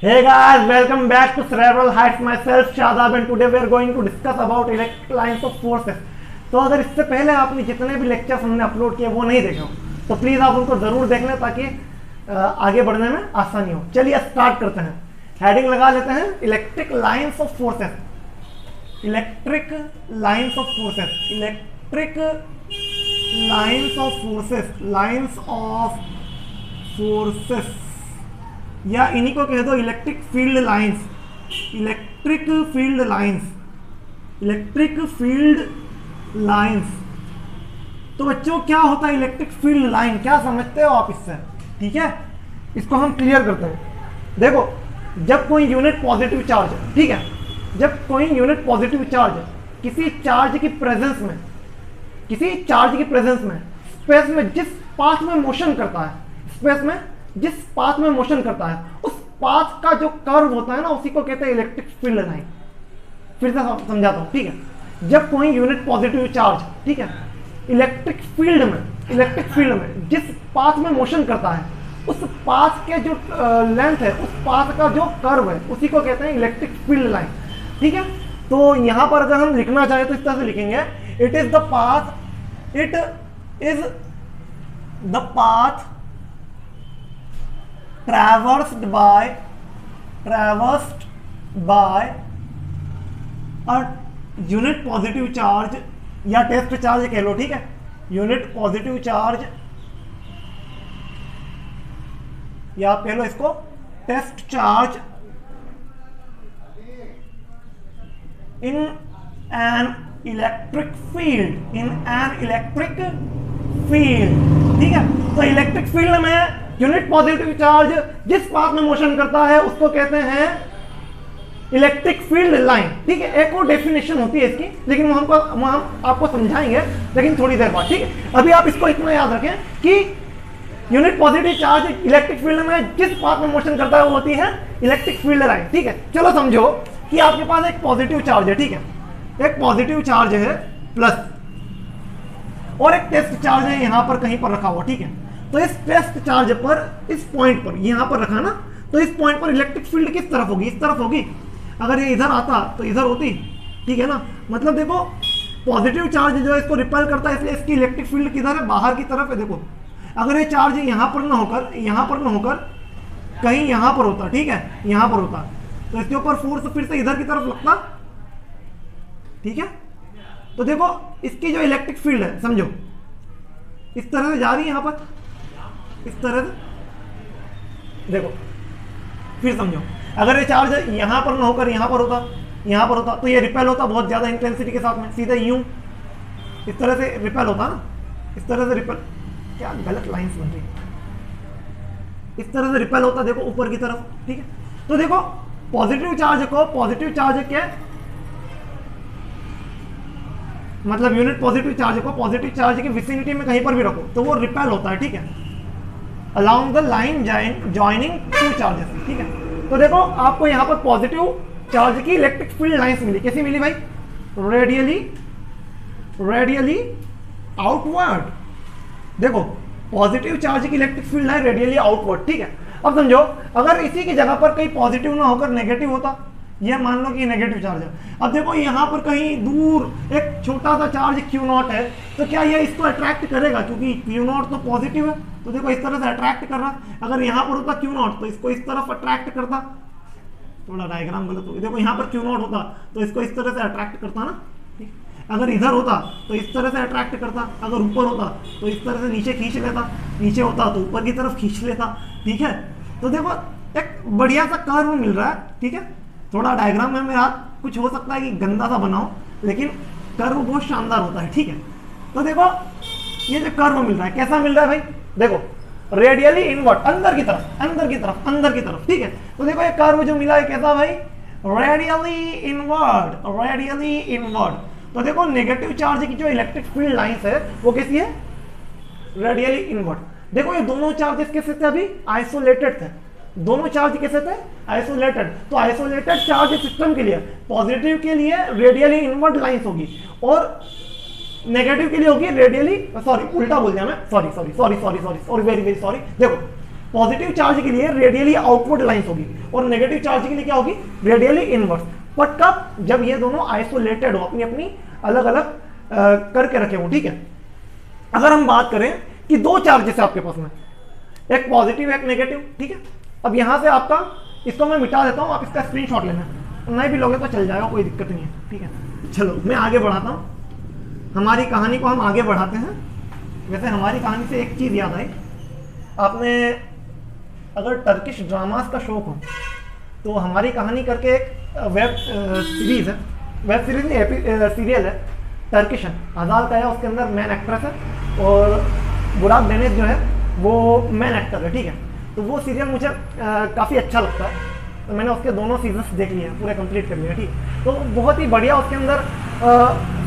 Hey guys, welcome back to Cerebral Heights. Myself Shadab and today we are going to discuss about electric lines of forces. तो अगर इससे पहले आपने जितने भी लेक्चर्स हमने अपलोड किए वो नहीं देखे हो तो प्लीज़ आप उनको ज़रूर देख लें ताकि आगे बढ़ने में आसानी हो। चलिए स्टार्ट करते हैं। हेडिंग लगा लेते हैं electric lines of forces. Electric lines of forces. Electric lines of forces. Lines of forces या इन्हीं को कह दो electric field lines. Electric field lines. Electric field lines. तो बच्चों क्या होता है इलेक्ट्रिक फील्ड लाइन, क्या समझते हो आप इससे? ठीक है, इसको हम क्लियर करते हैं। देखो, जब कोई यूनिट पॉजिटिव चार्ज है, ठीक है, जब कोई यूनिट पॉजिटिव चार्ज है किसी चार्ज की प्रेजेंस में, किसी चार्ज की प्रेजेंस में स्पेस में जिस पाथ में मोशन करता है, स्पेस में जिस पाथ में मोशन करता है उस पाथ का जो कर्व होता है ना उसी को कहते हैं इलेक्ट्रिक फील्ड लाइन। फिर से समझाता हूं, ठीक है। जब कोई यूनिट पॉजिटिव चार्ज, ठीक है, इलेक्ट्रिक फील्ड में जिस पाथ में मोशन करता है उस पाथ के जो लेंथ है, उस पाथ का जो कर्व है उसी को कहते हैं इलेक्ट्रिक फील्ड लाइन। ठीक है, तो यहां पर अगर हम लिखना चाहें तो इस तरह से लिखेंगे, it is the path traversed by a unit positive charge या टेस्ट चार्ज कह लो, ठीक है, यूनिट पॉजिटिव चार्ज या आप कह लो इसको test charge in an electric field. ठीक है, तो इलेक्ट्रिक फील्ड में यूनिट पॉजिटिव चार्ज जिस पाथ में मोशन करता है उसको कहते हैं इलेक्ट्रिक फील्ड लाइन। ठीक है, एक और डेफिनेशन होती है इसकी, लेकिन हम आपको समझाएंगे लेकिन थोड़ी देर बाद। ठीक है, अभी आप इसको इतना याद रखें कि unit positive charge electric field में जिस पाथ में मोशन करता है वो होती है इलेक्ट्रिक फील्ड लाइन। ठीक है, चलो समझो कि आपके पास एक पॉजिटिव चार्ज है, ठीक है, एक पॉजिटिव चार्ज है प्लस और एक टेस्ट चार्ज है यहां पर कहीं पर रखा हुआ। ठीक है, तो इस टेस्ट चार्ज पर, इस पॉइंट पर, यहां पर रखा ना, तो इस पॉइंट पर इलेक्ट्रिक फील्ड किस तरफ होगी? इस तरफ होगी। अगर ये इधर आता तो इधर होती, ठीक है ना। मतलब देखो, पॉजिटिव चार्ज जो है इसको रिपेल करता है, इसलिए इसकी इलेक्ट्रिक फील्ड किधर है? बाहर की तरफ है। देखो, अगर ये चार्ज यहां पर ना होकर कहीं यहां पर होता, ठीक है, यहां पर होता तो इसके ऊपर फोर्स फिर से इधर की तरफ लगता। ठीक है, तो देखो इसकी जो इलेक्ट्रिक फील्ड है, समझो इस तरह से जा रही है, यहां पर इस तरह से। देखो फिर समझो, अगर ये चार्ज यहां पर ना होकर यहां पर होता तो ये रिपेल होता बहुत ज्यादा इंटेंसिटी के साथ में, सीधे यूं इस तरह से रिपेल होता ना, इस तरह से रिपेल, क्या गलत लाइंस बन रही है, इस तरह से रिपेल होता, देखो ऊपर की तरफ। ठीक है, तो देखो पॉजिटिव चार्ज क्या है, मतलब यूनिट पॉजिटिव चार्ज को पॉजिटिव चार्ज की विसिनिटी में कहीं पर भी रखो तो वो रिपेल होता है। ठीक है, along the line joining two charges. ठीक है, तो देखो आपको यहां पर पॉजिटिव चार्ज की इलेक्ट्रिक फील्ड लाइंस मिली। कैसी मिली भाई? Radially outward. देखो पॉजिटिव चार्ज की electric field line radially outward. ठीक है, अब समझो अगर इसी की जगह पर कहीं पॉजिटिव ना होकर नेगेटिव होता, यह मान लो कि नेगेटिव चार्ज है। अब देखो यहां पर कहीं दूर एक छोटा सा चार्ज Q0 है, तो क्या यह इसको अट्रैक्ट करेगा? क्योंकि Q0 तो पॉजिटिव है, तो देखो इस तरह से अट्रैक्ट कर रहा। अगर यहां पर होता Q0 तो इसको इस तरफ अट्रैक्ट करता। थोड़ा डायग्राम गलत हो गया। देखो यहां पर Q0 होता तो इसको इस तरह से अट्रैक्ट करता ना। अगर इधर होता तो इस तरह से अट्रैक्ट करता, अगर ऊपर होता तो इस तरह से नीचे खींच लेता, नीचे होता तो ऊपर की तरफ खींच लेता। ठीक है, तो देखो एक बढ़िया सा कर्व मिल रहा है। ठीक है, थोड़ा डायग्राम में मेरा कुछ हो सकता है कि गंदा सा बनाओ, लेकिन कर्व बहुत शानदार होता है। ठीक है, तो देखो ये जो कर्व मिल रहा है कैसा मिल रहा है भाई? देखो रेडियली इनवर्ड, अंदर की तरफ। ठीक है, तो देखो ये कर्व जो मिला है कैसा भाई? Radially inward. तो देखो नेगेटिव चार्ज की जो इलेक्ट्रिक फील्ड लाइंस है वो कैसी है? Radially inward. देखो ये दोनों चार्जेस कैसे थे? अभी आइसोलेटेड थे। दोनों चार्ज कैसे थे? आइसोलेटेड। तो आइसोलेटेड चार्ज सिस्टम के लिए पॉजिटिव के लिए रेडियली इनवर्ड लाइंस होगी और नेगेटिव के लिए होगी रेडियली, सॉरी उल्टा बोल दिया मैं, सॉरी वेरी सॉरी। देखो पॉजिटिव चार्ज के लिए रेडियली आउटवर्ड लाइंस होगी और नेगेटिव चार्ज के लिए क्या होगी, रेडियली इनवर्स। बट कब, जब ये दोनों आइसोलेटेड हो, अपनी अपनी अलग अलग करके रखे हो, ठीक है। अगर हम बात करें कि दो चार्जेस है आपके पास में, एक पॉजिटिव एक नेगेटिव, ठीक है। अब यहां से आपका, इसको मैं मिटा देता हूं, आप इसका स्क्रीनशॉट लेना, नहीं भी लोगे तो चल जाएगा, कोई दिक्कत नहीं है, ठीक है। चलो मैं आगे बढ़ाता हूं, हमारी कहानी को हम आगे बढ़ाते हैं। वैसे हमारी कहानी से एक चीज याद आई, आपने अगर टर्किश ड्रामास का शौक हो तो हमारी कहानी करके एक वेब सीरीज है, वेब सीरीज नहीं, सीरियल है, टर्किश है, अजाल का है, उसके अंदर मेन एक्ट्रेस है और बुराक डेनिस जो है वो मेन एक्टर है, ठीक है। तो वो सीरियल मुझे काफ़ी अच्छा लगता है, तो मैंने उसके दोनों सीजन्स देख लिए, पूरे कंप्लीट कर लिए, ठीक। तो बहुत ही बढ़िया, उसके अंदर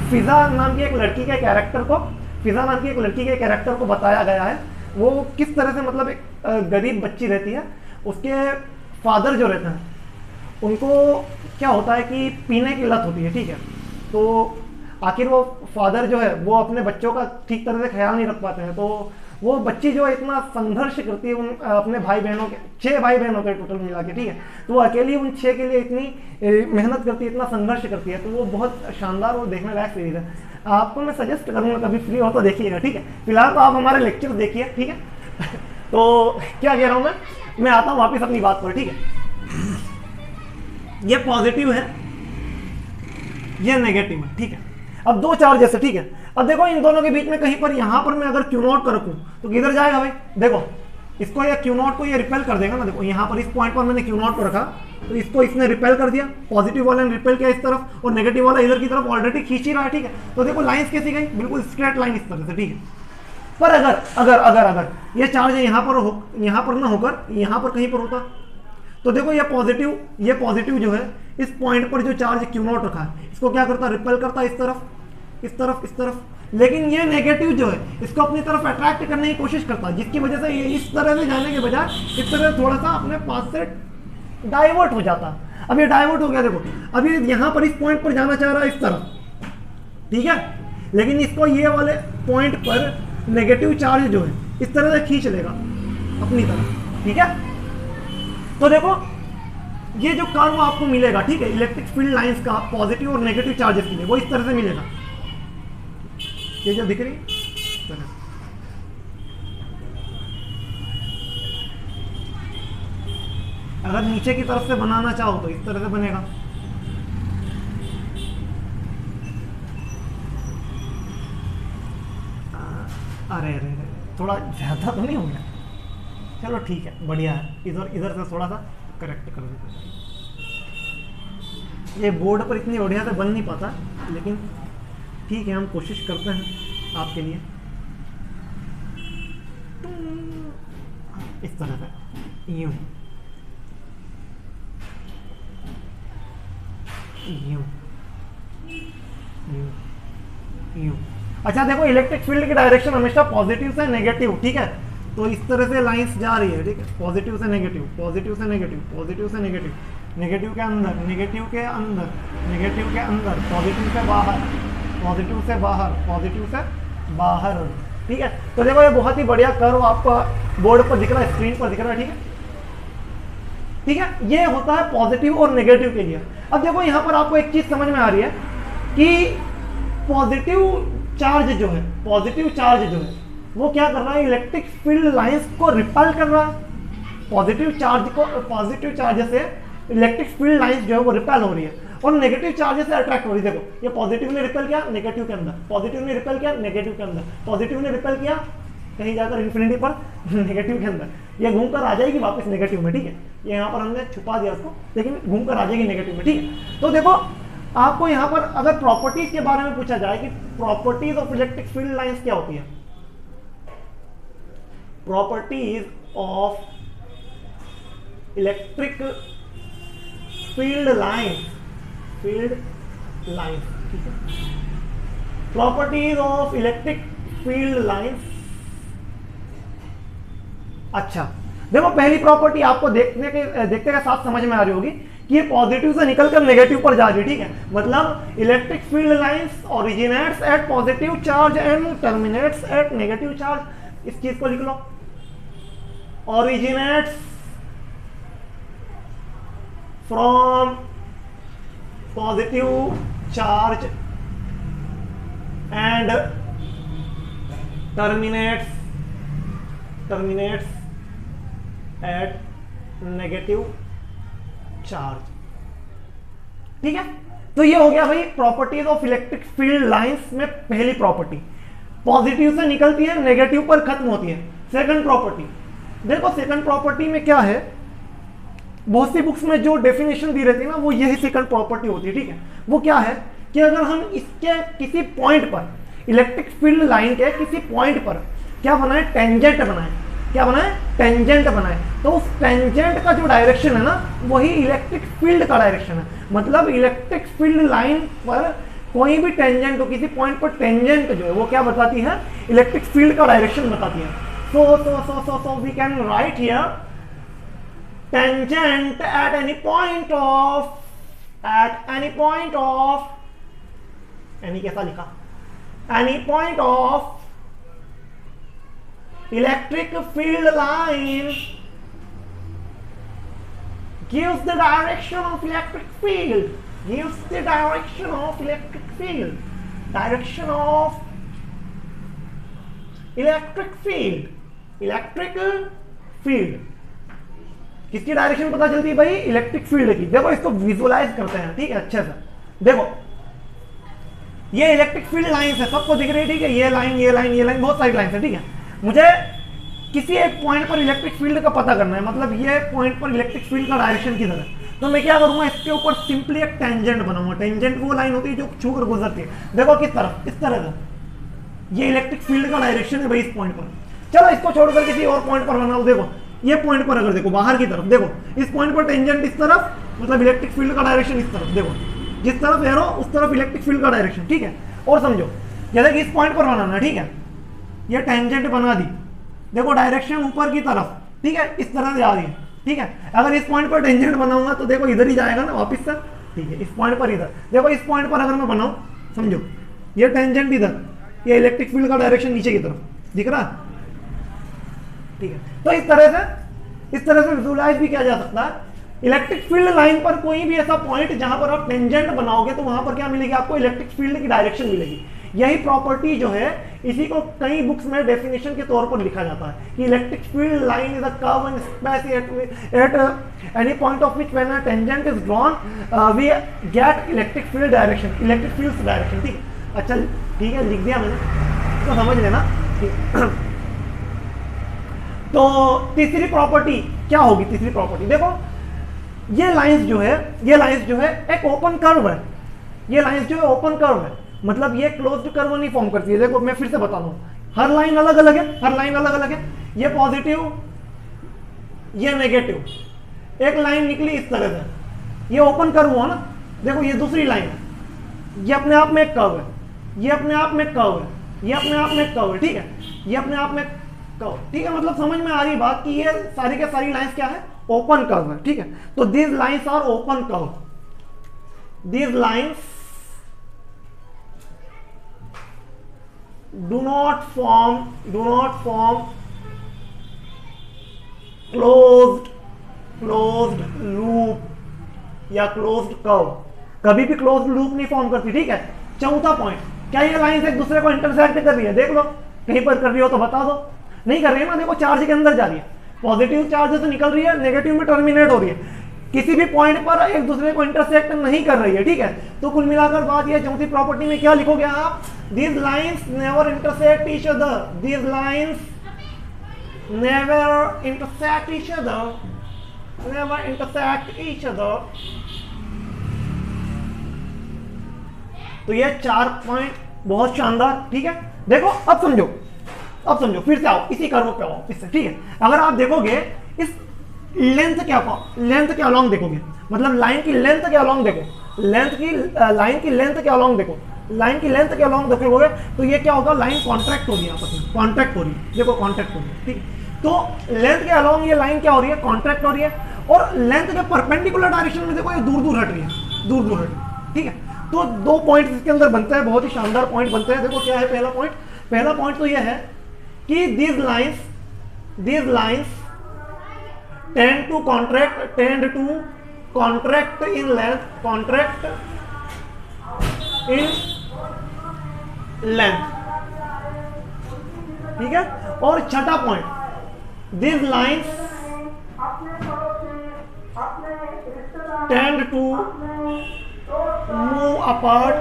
फिज़ा नाम की एक लड़की के कैरेक्टर को, फिज़ा नाम की एक लड़की के कैरेक्टर को बताया गया है। वो किस तरह से, मतलब एक गरीब बच्ची रहती है, उसके फादर जो रहते हैं उनको क्या होता है कि पीने की लत होती है, ठीक है। तो आखिर वो फादर जो है वो अपने बच्चों का ठीक तरह से ख्याल नहीं रख पाते हैं, तो वो बच्ची जो है इतना संघर्ष करती है उन अपने भाई बहनों के, 6 भाई बहनों के टोटल मिला के, ठीक है। तो वो अकेली उन 6 के लिए इतनी मेहनत करती है, इतना संघर्ष करती है, तो वो बहुत शानदार और देखने लायक सीरीज है। आपको मैं सजेस्ट करूँगा कभी फ्री हो तो देखिएगा, ठीक है। फिलहाल तो आप हमारे लेक्चर देखिए, ठीक है। तो क्या कह रहा हूँ मैं आता हूँ वापिस अपनी बात पर, ठीक है। ये पॉजिटिव है, ये नेगेटिव है, ठीक है। अब दो चार्जेस है, ठीक है। अब देखो इन दोनों के बीच में कहीं पर यहां पर मैं अगर Q0 कर रखूं तो किधर जाएगा भाई, देखो इसको ये Q0 को ये रिपेल कर देगा ना, देखो यहां पर इस पॉइंट पर मैंने Q0 को रखा तो इसको इसने रिपेल कर दिया, पॉजिटिव वाले ने रिपेल किया इस तरफ और नेगेटिव वाला इधर की तरफ ऑलरेडी खींच ही रहा है, ठीक है। तो देखो लाइंस कैसी गई, बिल्कुल स्ट्रेट लाइन इस तरह से, ठीक है। पर अगर अगर अगर अगर ये चार्ज यहां पर ना होकर यहां पर कहीं पर होता तो देखो ये पॉजिटिव जो है इस पॉइंट पर जो चार्ज Q0 रखा है इसको क्या करता, रिपेल करता इस तरफ इस तरफ इस तरफ, लेकिन ये नेगेटिव जो है इसको अपनी तरफ अट्रैक्ट करने की कोशिश करता है, जिसकी वजह से ये इस तरह से जाने के बजाय इस तरह से थोड़ा सा अपने पास से डाइवर्ट हो जाता। अब ये डाइवर्ट हो गया, देखो अब ये यहाँ पर इस पॉइंट पर जाना चाह रहा है इस तरफ, ठीक है, लेकिन इसको ये वाले पॉइंट पर नेगेटिव चार्ज जो है इस तरह से खींच लेगा अपनी तरफ, ठीक है। तो देखो ये जो कर्व आपको मिलेगा, ठीक है, इलेक्ट्रिक फील्ड लाइंस का पॉजिटिव और नेगेटिव चार्जेस के लिए वो इस तरह से मिलेगा, ये जो दिख रही है। अगर नीचे की तरफ से बनाना चाहो तो इस तरह से बनेगा, अरे अरे थोड़ा ज्यादा तो नहीं हो गया, चलो ठीक है, बढ़िया है। इधर से थोड़ा सा करेक्ट कर देते, ये बोर्ड पर इतनी बढ़िया से बन नहीं पाता, लेकिन ठीक है हम कोशिश करते हैं आपके लिए। इस तरह से यूं यूं यूं यूं। अच्छा देखो इलेक्ट्रिक फील्ड की डायरेक्शन हमेशा पॉजिटिव से नेगेटिव, ठीक है। तो इस तरह से लाइंस जा रही है, ठीक है, पॉजिटिव से नेगेटिव, पॉजिटिव से नेगेटिव, पॉजिटिव से नेगेटिव, नेगेटिव के अंदर, नेगेटिव के अंदर, नेगेटिव के अंदर, पॉजिटिव से बाहर, पॉजिटिव से बाहर, पॉजिटिव से बाहर, ठीक है। तो देखो ये बहुत ही बढ़िया कर्व आपका बोर्ड पर दिख रहा है, स्क्रीन पर दिख रहा है, ठीक है, ठीक है। ये होता है पॉजिटिव और नेगेटिव के लिए। अब देखो यहाँ पर आपको एक चीज समझ में आ रही है कि पॉजिटिव चार्ज जो है, पॉजिटिव चार्ज जो है वो क्या कर रहा है, इलेक्ट्रिक फील्ड लाइंस को रिपेल कर रहा है। पॉजिटिव चार्ज से इलेक्ट्रिक फील्ड लाइंस जो है वो रिपेल हो रही है और नेगेटिव चार्ज से अट्रैक्ट हो रही है। देखो ये पॉजिटिव ने रिपेल किया नेगेटिव के अंदर, पॉजिटिव ने रिपेल किया नेगेटिव के अंदर, पॉजिटिव ने रिपेल किया कहीं जाकर इन्फिनिटी पर नेगेटिव के अंदर, ये घूमकर आ जाएगी वापस नेगेटिव में, ठीक है। ये यहाँ पर हमने छुपा दिया उसको, लेकिन घूमकर आ जाएगी नेगेटिव में, ठीक है। तो देखो आपको यहाँ पर अगर प्रॉपर्टीज के बारे में पूछा जाए कि properties of electric field lines क्या होती है, properties of electric field lines, ठीक है, properties of electric field lines. अच्छा देखो पहली प्रॉपर्टी आपको देखने के साथ समझ में आ रही होगी कि ये पॉजिटिव से निकलकर नेगेटिव पर जा रही है, ठीक है। मतलब electric field lines originates at positive charge and terminates at negative charge. इस चीज को लिख लो, originates from positive charge and terminates at negative charge। ठीक है, तो ये हो गया भाई properties of electric field lines में पहली प्रॉपर्टी, पॉजिटिव से निकलती है नेगेटिव पर खत्म होती है। सेकंड प्रॉपर्टी देखो, सेकंड प्रॉपर्टी में क्या है, बहुत सी बुक्स में जो डेफिनेशन दी रहती है ना वो यही सेकंड प्रॉपर्टी होती है। ठीक है, वो क्या है कि अगर हम इसके किसी पॉइंट पर इलेक्ट्रिक फील्ड लाइन के किसी पॉइंट पर क्या बनाए, टेंजेंट बनाए, क्या बनाए, टेंजेंट बनाए, तो उस टेंजेंट का जो डायरेक्शन है ना वही इलेक्ट्रिक फील्ड का डायरेक्शन है। मतलब इलेक्ट्रिक फील्ड लाइन पर कोई भी टेंजेंट हो, किसी पॉइंट पर टेंजेंट जो है वो क्या बताती है, इलेक्ट्रिक फील्ड का डायरेक्शन बताती है। so we can write here tangent at any point of any कैसा लिखा, any point of electric field line gives the direction of electric field, electric field किसकी डायरेक्शन पता चलती है भाई, इलेक्ट्रिक फील्ड की। देखो इसको विजुअलाइज करते हैं, ठीक है, अच्छे से देखो, ये इलेक्ट्रिक फील्ड लाइन है, सबको दिख रही है, ठीक है, ये लाइन ये लाइन ये लाइन, बहुत सारी लाइन है। ठीक है, मुझे किसी एक पॉइंट पर इलेक्ट्रिक फील्ड का पता करना है, मतलब ये पॉइंट पर इलेक्ट्रिक फील्ड का डायरेक्शन किधर है, तो मैं क्या करूंगा, इसके ऊपर सिंपली एक टेंजेंट बनाऊंगा। टेंजेंट वो लाइन होती है जो छू कर गुजरती है, देखो किस तरफ, इस तरह से, ये इलेक्ट्रिक फील्ड का डायरेक्शन है भाई इस पॉइंट पर। चलो इसको छोड़कर किसी और पॉइंट पर बनाओ, देखो ये पॉइंट पर अगर देखो बाहर की तरफ, देखो इस पॉइंट पर टेंजेंट इस तरफ, मतलब इलेक्ट्रिक फील्ड का डायरेक्शन इस तरफ, देखो जिस तरफ एरो उस तरफ इलेक्ट्रिक फील्ड का डायरेक्शन। ठीक है, और समझो जैसे कि इस पॉइंट पर बनाना, ठीक है, ये टेंजेंट बना दी, देखो डायरेक्शन ऊपर की तरफ, ठीक है, इस तरह से आ रही है। ठीक है, अगर इस पॉइंट पर टेंजेंट बनाऊंगा तो देखो इधर ही जाएगा ना वापस से। ठीक है, इस पॉइंट पर इधर, देखो इस पॉइंट पर अगर मैं बनाऊं, समझो ये टेंजेंट इधर, ये इलेक्ट्रिक फील्ड का डायरेक्शन नीचे की तरफ दिख रहा है। ठीक है, तो इस तरह से विजुअलाइज भी किया जा सकता है। इलेक्ट्रिक फील्ड लाइन पर कोई भी ऐसा पॉइंट जहां पर आप टेंजेंट बनाओगे तो वहां पर क्या मिलेगी आपको, इलेक्ट्रिक फील्ड की डायरेक्शन मिलेगी। यही प्रॉपर्टी जो है इसी को कई बुक्स में डेफिनेशन के तौर पर लिखा जाता है कि electric field line is a curve in space at any point of which when a tangent is drawn we get electric field direction, electric field direction. ठीक है, अच्छा ठीक है, लिख दिया मैंने, तो समझ लेना। तो तीसरी प्रॉपर्टी क्या होगी, तीसरी प्रॉपर्टी देखो, ये लाइंस जो है एक ओपन कर्व है, ये लाइंस जो है ओपन कर्व है, मतलब ये क्लोज्ड कर्व नहीं फॉर्म करती है। देखो मैं फिर से बता दूं, हर लाइन अलग अलग है, हर लाइन अलग अलग है, ये पॉजिटिव ये नेगेटिव, एक लाइन निकली इस तरह से, ये ओपन कर्व हुआ ना, देखो ये दूसरी लाइन है, ये अपने आप में एक कर्व है, ये अपने आप में कर्व है, ये अपने आप में कर्व है। ठीक है, ये अपने आप में कर्व, ठीक है, मतलब समझ में आ रही बात कि ये सारी के सारी लाइंस क्या है, ओपन कर्व है। ठीक है, तो these lines are open curve, these lines do not form closed loop या closed curve, कभी भी closed loop नहीं फॉर्म करती। ठीक है, चौथा पॉइंट, क्या ये लाइंस एक दूसरे को इंटरसेक्ट कर रही है, देख लो कहीं पर कर रही हो तो बता दो, नहीं कर रही है ना, देखो चार्ज के अंदर जा रही है, पॉजिटिव चार्ज से निकल रही है, नेगेटिव में टर्मिनेट हो रही है, किसी भी पॉइंट पर एक दूसरे को इंटरसेक्ट नहीं कर रही है। ठीक है, तो कुल मिलाकर बात यह, चौथी प्रॉपर्टी में क्या लिखोगे आप, these lines never intersect each other, these lines never intersect each other, never intersect each other। तो ये 4 पॉइंट बहुत शानदार। ठीक है, देखो अब समझो फिर से आओ इसी कर्व पे आओ इससे। ठीक है, अगर आप देखोगे इस लेंथ के अलोंग देखोगे, मतलब लाइन की लेंथ के अलोंग देखो, लाइन की लेंथ के अलोंग देखो, लाइन की लेंथ के अलोंग देखोगे तो ये क्या होगा, लाइन कॉन्ट्रैक्ट हो रही है, आपस में कॉन्ट्रैक्ट हो रही है, देखो कॉन्ट्रैक्ट हो रही है। ठीक है, तो लेंथ के अलोंग ये लाइन क्या हो रही है, कॉन्ट्रैक्ट हो रही है, और लेंथ के परपेंडिकुलर डायरेक्शन में देखो ये दूर दूर हट रही है, दूर दूर हट रही है। ठीक है, तो 2 पॉइंट इसके अंदर बनता है, बहुत ही शानदार पॉइंट बनते हैं। देखो क्या है पहला पॉइंट तो यह है कि these lines tend to contract in length, ठीक है। और छठा point, this lines tend to move apart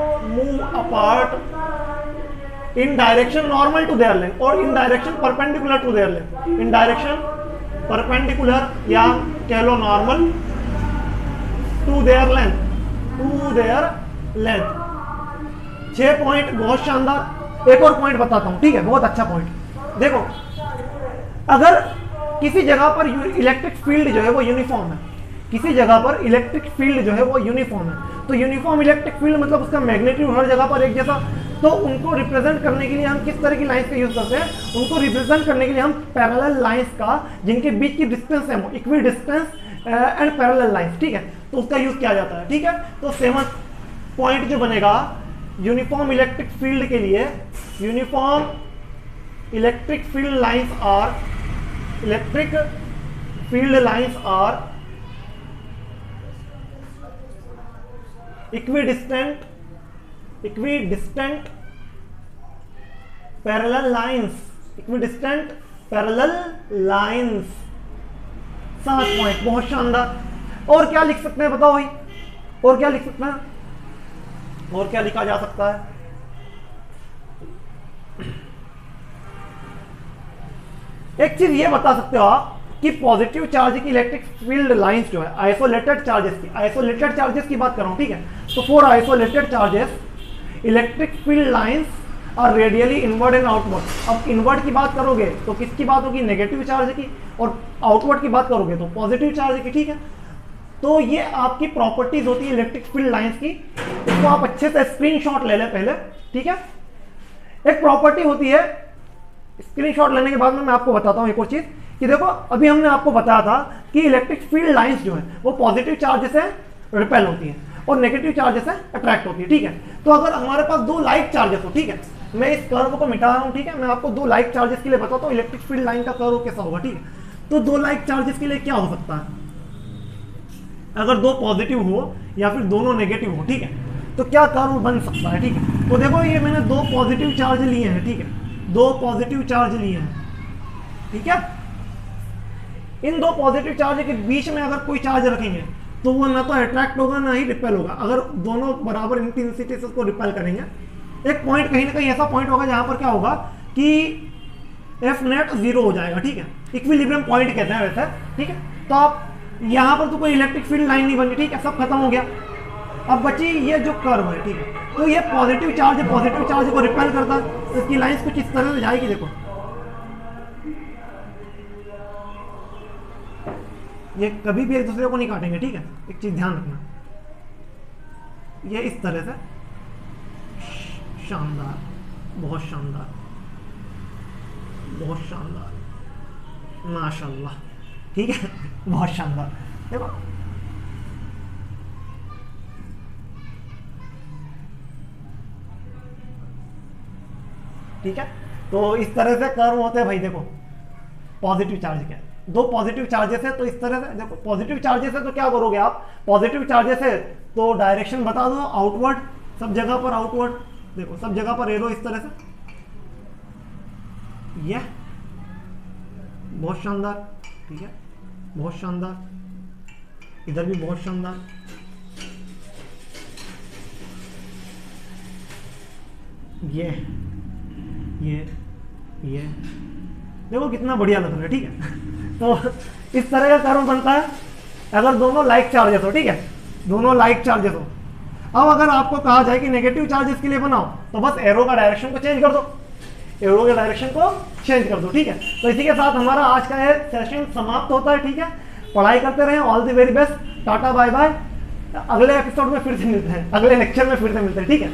in direction normal to their length और in direction perpendicular to their length, in direction perpendicular या कह लो normal to their length। 6 point बहुत शानदार। एक और पॉइंट बताता हूं, ठीक है, बहुत अच्छा पॉइंट। देखो, अगर किसी जगह पर इलेक्ट्रिक फील्ड जो है वो यूनिफॉर्म है, किसी जगह पर इलेक्ट्रिक फील्ड जो है वो यूनिफॉर्म है, तो यूनिफॉर्म इलेक्ट्रिक फील्ड मतलब उसका मैग्नीट्यूड हर जगह पर एक जैसा, तो उनको रिप्रेजेंट करने के लिए हम किस तरह की लाइंस का यूज करते हैं? उनको रिप्रेजेंट करने के लिए हम पैरेलल लाइंस का, जिनके बीच की डिस्टेंस है equi distance and parallel lines, ठीक है, तो उसका यूज किया जाता है, ठीक है। तो 7 पॉइंट जो बनेगा यूनिफॉर्म इलेक्ट्रिक फील्ड के लिए, uniform electric field lines are equidistant parallel lines, 7 point, बहुत शानदार। और क्या लिख सकते हैं बताओ भाई, और क्या लिख सकते हैं, और क्या लिखा जा सकता है? एक चीज ये बता सकते हो आप कि पॉजिटिव चार्ज की इलेक्ट्रिक फील्ड लाइंस जो है, आइसोलेटेड चार्जेस की बात कर रहा हूं, ठीक है। तो for isolated charges electric field lines are radially inward and outward. अब इनवर्ड की बात करोगे तो किसकी बात होगी? नेगेटिव चार्ज की। और आउटवर्ड की बात करोगे तो पॉजिटिव चार्ज की, ठीक है। तो ये आपकी प्रॉपर्टीज होती है इलेक्ट्रिक फील्ड लाइंस की। इसको आप अच्छे से स्क्रीनशॉट ले लें पहले, ठीक है। एक प्रॉपर्टी होती है, स्क्रीनशॉट लेने के बाद में मैं आपको बताता हूं एक और चीज कि देखो, अभी हमने आपको बताया था कि इलेक्ट्रिक फील्ड लाइंस जो है वो पॉजिटिव चार्ज से रिपेल होती है और नेगेटिव चार्ज से अट्रैक्ट होती है, ठीक है। तो अगर हमारे पास 2 लाइक चार्जेस हो, ठीक है, मैं इस कर्व को मिटा रहा हूं, ठीक है, मैं आपको 2 लाइक चार्जेस के लिए बताता हूं इलेक्ट्रिक फील्ड लाइन का कर्व कैसा होगा, ठीक है। तो 2 लाइक चार्जेस के लिए क्या हो सकता है? अगर 2 पॉजिटिव हो या फिर दोनों नेगेटिव हो, ठीक है, तो क्या कर्व बन सकता है, ठीक है। तो देखो, ये मैंने 2 पॉजिटिव चार्ज लिए हैं, ठीक है, 2 पॉजिटिव चार्ज लिए हैं, ठीक है। इन 2 पॉजिटिव चार्ज के बीच में अगर कोई चार्ज रखेंगे तो वो ना तो अट्रैक्ट होगा ना ही रिपेल होगा, अगर दोनों बराबर इंटेंसिटी से उसको रिपेल करेंगे। एक पॉइंट कहीं ना कहीं ऐसा पॉइंट होगा जहां पर क्या होगा कि एफ नेट 0 हो जाएगा, ठीक है। इक्विलिब्रियम पॉइंट कहते हैं वैसे, ठीक है। तो आप यहां पर तो कोई इलेक्ट्रिक फील्ड लाइन नहीं बनी, ठीक है, सब खत्म हो गया। अब बची ये जो कर्व है, ठीक है, तो ये पॉजिटिव चार्ज को रिपेल करता है, तो इसकी लाइंस कुछ इस तरह से जाएगी। देखो, ये कभी भी एक दूसरे को नहीं काटेंगे, ठीक है, एक चीज ध्यान रखना, ये इस तरह से शानदार, बहुत शानदार, बहुत शानदार, माशाल्लाह, ठीक है, बहुत शानदार। देखो, ठीक है, तो इस तरह से कर्व होते हैं भाई। देखो, पॉजिटिव चार्ज क्या है, 2 पॉजिटिव चार्जेस है, तो इस तरह से देखो, पॉजिटिव चार्जेस है तो क्या करोगे आप? पॉजिटिव चार्जेस है तो डायरेक्शन बता दो, आउटवर्ड, सब जगह पर आउटवर्ड। देखो, सब जगह पर एरो इस तरह से, ये बहुत शानदार, ठीक है, बहुत शानदार, इधर भी बहुत शानदार, ये देखो कितना बढ़िया लग रहा है, ठीक है। तो इस तरह का कर्व बनता है अगर दोनों लाइक चार्जेस हो, ठीक है, दोनों लाइक चार्जेस हो। अब अगर आपको कहा जाए कि नेगेटिव चार्जेस के लिए बनाओ, तो बस एरो का डायरेक्शन को चेंज कर दो, एरो के डायरेक्शन को चेंज कर दो, ठीक है। तो इसी के साथ हमारा आज का ये सेशन समाप्त होता है, ठीक है। पढ़ाई करते रहें, all the very best, tata bye bye. अगले एपिसोड में फिर से मिलते हैं, अगले लेक्चर में फिर से मिलते हैं, ठीक है।